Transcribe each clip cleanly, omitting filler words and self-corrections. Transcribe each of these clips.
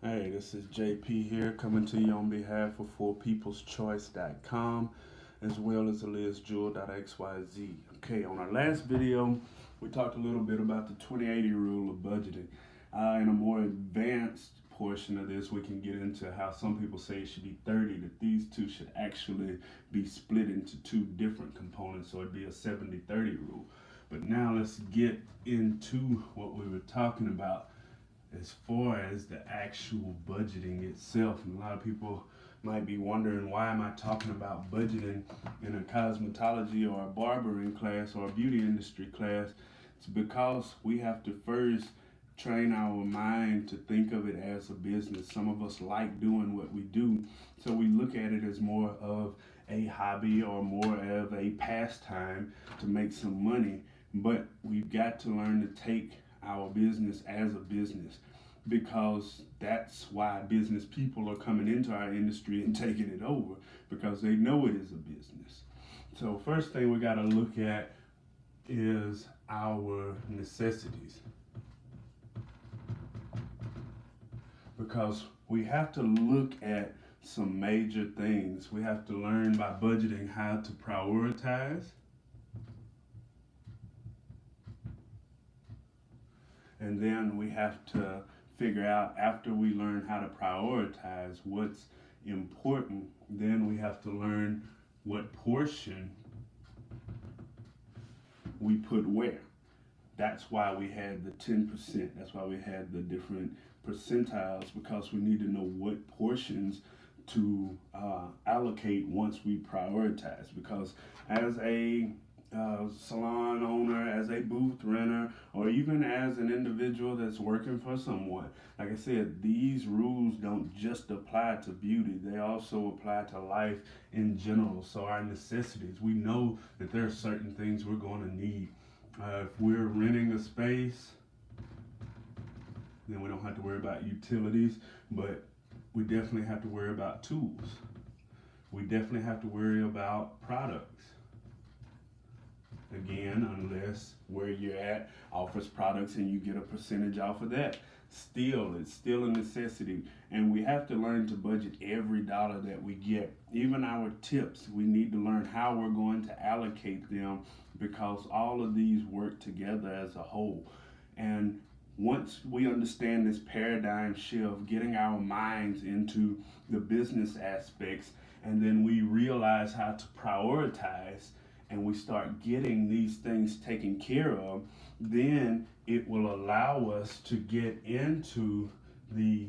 Hey, this is JP here coming to you on behalf of forpeopleschoice.com as well as LizJewel.xyz. Okay, on our last video, we talked a little bit about the 20/80 rule of budgeting. In a more advanced portion of this, we can get into how some people say it should be 30, that these two should actually be split into two different components, so it'd be a 70/30 rule. But now let's get into what we were talking about as far as the actual budgeting itself. And a lot of people might be wondering, why am I talking about budgeting in a cosmetology or a barbering class or a beauty industry class? It's because we have to first train our mind to think of it as a business. Some of us like doing what we do, so we look at it as more of a hobby or more of a pastime to make some money. But we've got to learn to take our business as a business, because that's why business people are coming into our industry and taking it over, because they know it is a business. So first thing we got to look at is our necessities, because we have to look at some major things. We have to learn by budgeting how to prioritize, and then we have to figure out, after we learn how to prioritize what's important, then we have to learn what portion we put where. That's why we had the 10%. That's why we had the different percentiles, because we need to know what portions to allocate once we prioritize. Because as a salon owner, as a booth renter, or even as an individual that's working for someone, like I said, these rules don't just apply to beauty, they also apply to life in general. So our necessities, we know that there are certain things we're going to need. If we're renting a space, then we don't have to worry about utilities, but we definitely have to worry about tools. We definitely have to worry about products. Again, unless where you're at offers products and you get a percentage off of that. Still, it's still a necessity. And we have to learn to budget every dollar that we get. Even our tips, we need to learn how we're going to allocate them, because all of these work together as a whole. And once we understand this paradigm shift, getting our minds into the business aspects, and then we realize how to prioritize, and we start getting these things taken care of, then it will allow us to get into the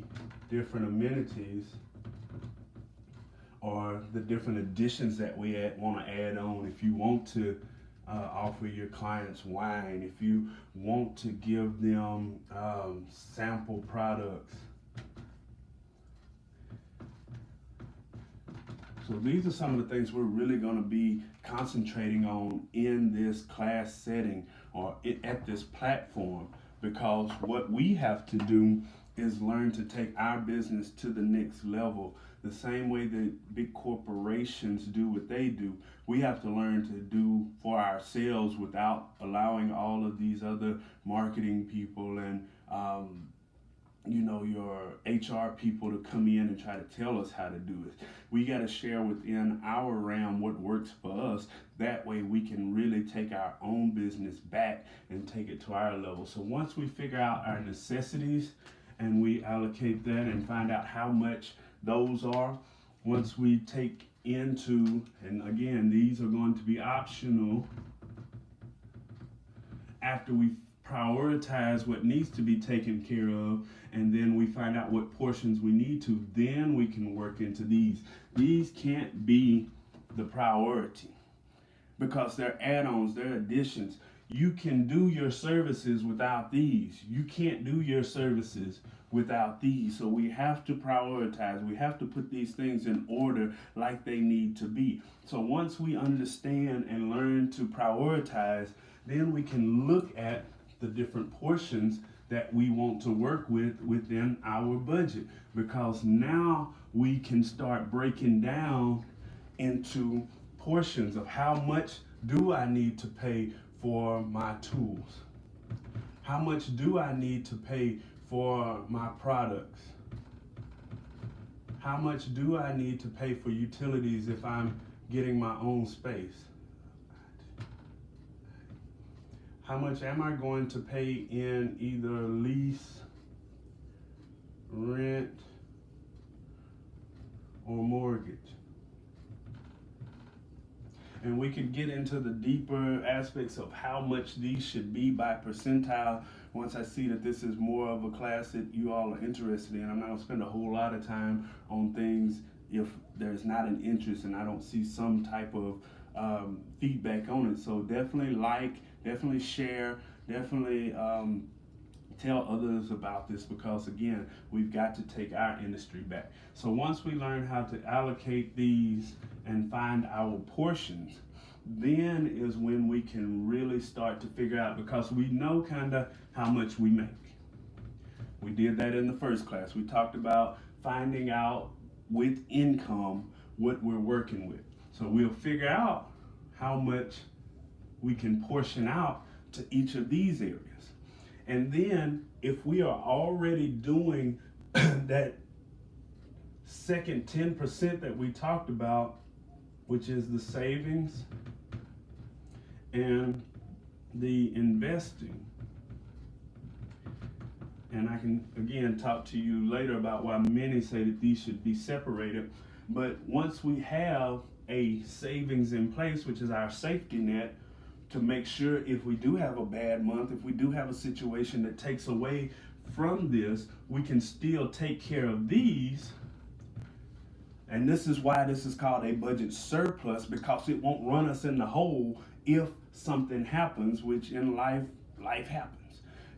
different amenities or the different additions that we want to add on. If you want to offer your clients wine, if you want to give them sample products. So these are some of the things we're really going to be concentrating on in this class setting or at this platform, because what we have to do is learn to take our business to the next level. The same way that big corporations do what they do, we have to learn to do for ourselves without allowing all of these other marketing people and your HR people to come in and try to tell us how to do it. We got to share within our realm what works for us. That way we can really take our own business back and take it to our level. So once we figure out our necessities and we allocate that and find out how much those are, once we take into, and again, these are going to be optional after we prioritize what needs to be taken care of, and then we find out what portions we need to, then we can work into these. These can't be the priority, because they're add-ons, they're additions. You can do your services without these. You can't do your services without these. So we have to prioritize. We have to put these things in order like they need to be. So once we understand and learn to prioritize, then we can look at the different portions that we want to work with within our budget, because now we can start breaking down into portions of how much do I need to pay for my tools? How much do I need to pay for my products? How much do I need to pay for utilities if I'm getting my own space? How much am I going to pay in either lease, rent, or mortgage? And we could get into the deeper aspects of how much these should be by percentile once I see that this is more of a class that you all are interested in. I'm not going to spend a whole lot of time on things if there's not an interest and I don't see some type of feedback on it. So definitely like, definitely share, definitely tell others about this, because again, we've got to take our industry back. So once we learn how to allocate these and find our portions, then is when we can really start to figure out, because we know kind of how much we make. We did that in the first class. We talked about finding out with income what we're working with. So we'll figure out how much we can portion out to each of these areas. And then if we are already doing that second 10% that we talked about, which is the savings and the investing, and I can again talk to you later about why many say that these should be separated. But once we have a savings in place, which is our safety net, to make sure if we do have a bad month, if we do have a situation that takes away from this, we can still take care of these. And this is why this is called a budget surplus, because it won't run us in the hole if something happens, which in life happens.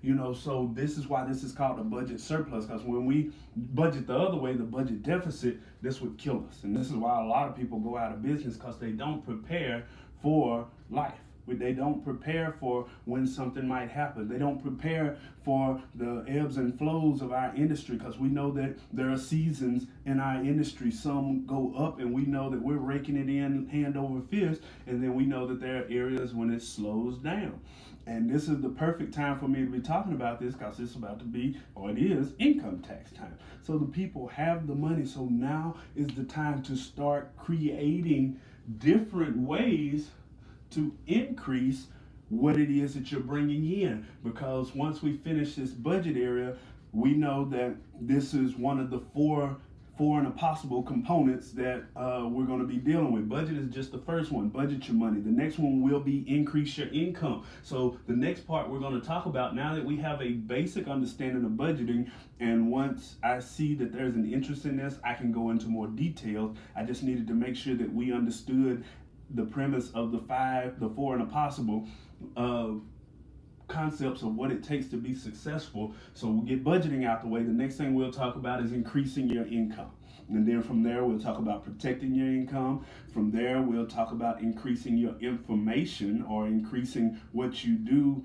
You know, so this is why this is called a budget surplus, because when we budget the other way, the budget deficit, this would kill us. And this is why a lot of people go out of business, because they don't prepare for life. They don't prepare for when something might happen. They don't prepare for the ebbs and flows of our industry, because we know that there are seasons in our industry. Some go up and we know that we're raking it in hand over fist, and then we know that there are areas when it slows down. And this is the perfect time for me to be talking about this, because it's about to be, or it is, income tax time. So the people have the money. So now is the time to start creating different ways to increase what it is that you're bringing in. Because once we finish this budget area, we know that this is one of the four and a possible components that we're going to be dealing with. Budget is just the first one. Budget your money. The next one will be increase your income. So the next part we're going to talk about, now that we have a basic understanding of budgeting, and once I see that there's an interest in this, I can go into more details. I just needed to make sure that we understood the premise of the four and a possible concepts of what it takes to be successful. So we'll get budgeting out the way. The next thing we'll talk about is increasing your income. And then from there, we'll talk about protecting your income. From there, we'll talk about increasing your information, or increasing what you do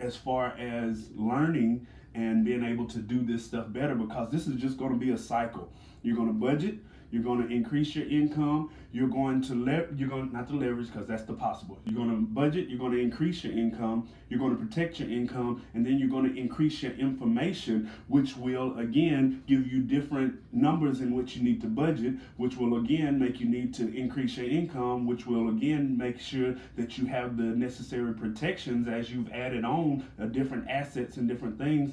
as far as learning and being able to do this stuff better, because this is just going to be a cycle. You're going to budget, you're going to increase your income, you're going to not to leverage, because that's the possible. You're going to budget, you're going to increase your income, you're going to protect your income, and then you're going to increase your information, which will again give you different numbers in which you need to budget, which will again make you need to increase your income, which will again make sure that you have the necessary protections as you've added on different assets and different things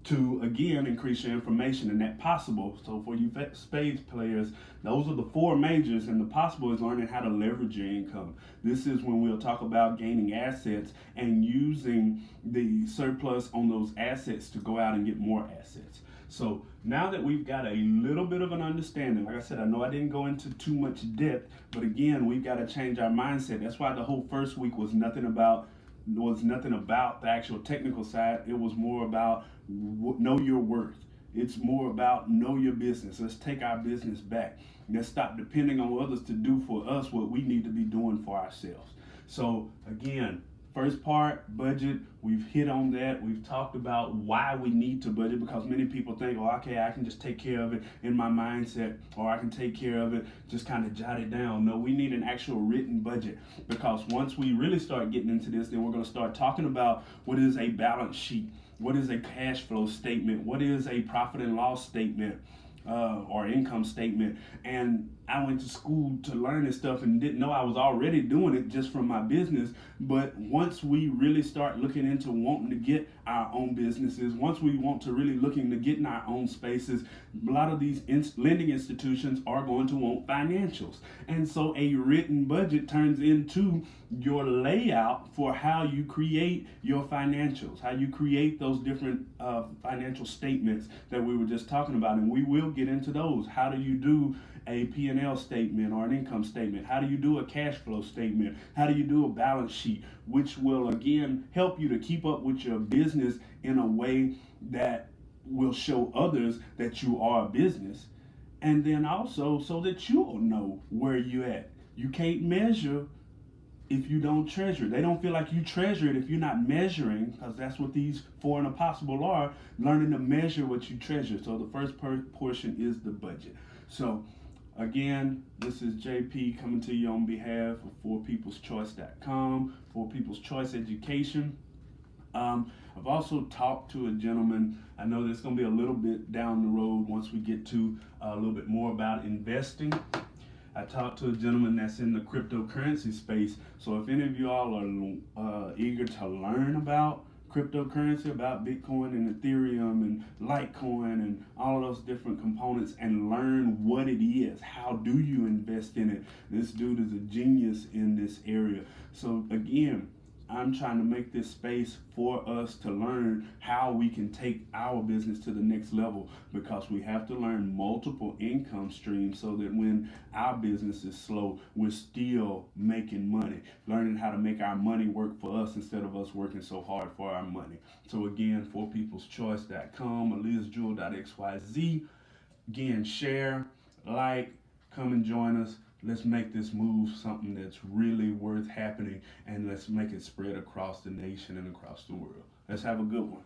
to again increase your information, and that possible. So for you spades players, those are the four majors, and the possible is learning how to leverage your income. This is when we'll talk about gaining assets and using the surplus on those assets to go out and get more assets. So now that we've got a little bit of an understanding, like I said, I know I didn't go into too much depth, but again, we've got to change our mindset. That's why the whole first week was nothing about the actual technical side. It was more about know your worth. It's more about know your business. Let's take our business back. Let's stop depending on others to do for us what we need to be doing for ourselves. So again, first part, budget, we've hit on that. We've talked about why we need to budget, because many people think, oh, okay, I can just take care of it in my mindset, or I can take care of it, just kind of jot it down. No, we need an actual written budget, because once we really start getting into this, then we're going to start talking about what is a balance sheet, what is a cash flow statement, what is a profit and loss statement, or income statement. And I went to school to learn this stuff and didn't know I was already doing it just from my business. But once we really start looking into wanting to get our own businesses, once we want to really looking to get in our own spaces, a lot of these lending institutions are going to want financials. And so a written budget turns into your layout for how you create your financials, how you create those different financial statements that we were just talking about. And we will get into those. How do you do a P&L statement or an income statement? How do you do a cash flow statement? How do you do a balance sheet? Which will again help you to keep up with your business in a way that will show others that you are a business. And then also so that you'll know where you're at. You can't measure if you don't treasure. They don't feel like you treasure it if you're not measuring, because that's what these four and impossible are, learning to measure what you treasure. So the first portion is the budget. So again, this is JP coming to you on behalf of 4peopleschoice.com, 4 People's Choice Education. I've also talked to a gentleman. I know that's going to be a little bit down the road once we get to a little bit more about investing. I talked to a gentleman that's in the cryptocurrency space. So if any of y'all are eager to learn about cryptocurrency, about Bitcoin and Ethereum and Litecoin and all of those different components, and learn what it is, how do you invest in it? This dude is a genius in this area. So again, I'm trying to make this space for us to learn how we can take our business to the next level, because we have to learn multiple income streams so that when our business is slow, we're still making money, learning how to make our money work for us instead of us working so hard for our money. So again, 4peopleschoice.com, alizjewel.xyz. Again, share, like, come and join us. Let's make this move something that's really worth happening, and let's make it spread across the nation and across the world. Let's have a good one.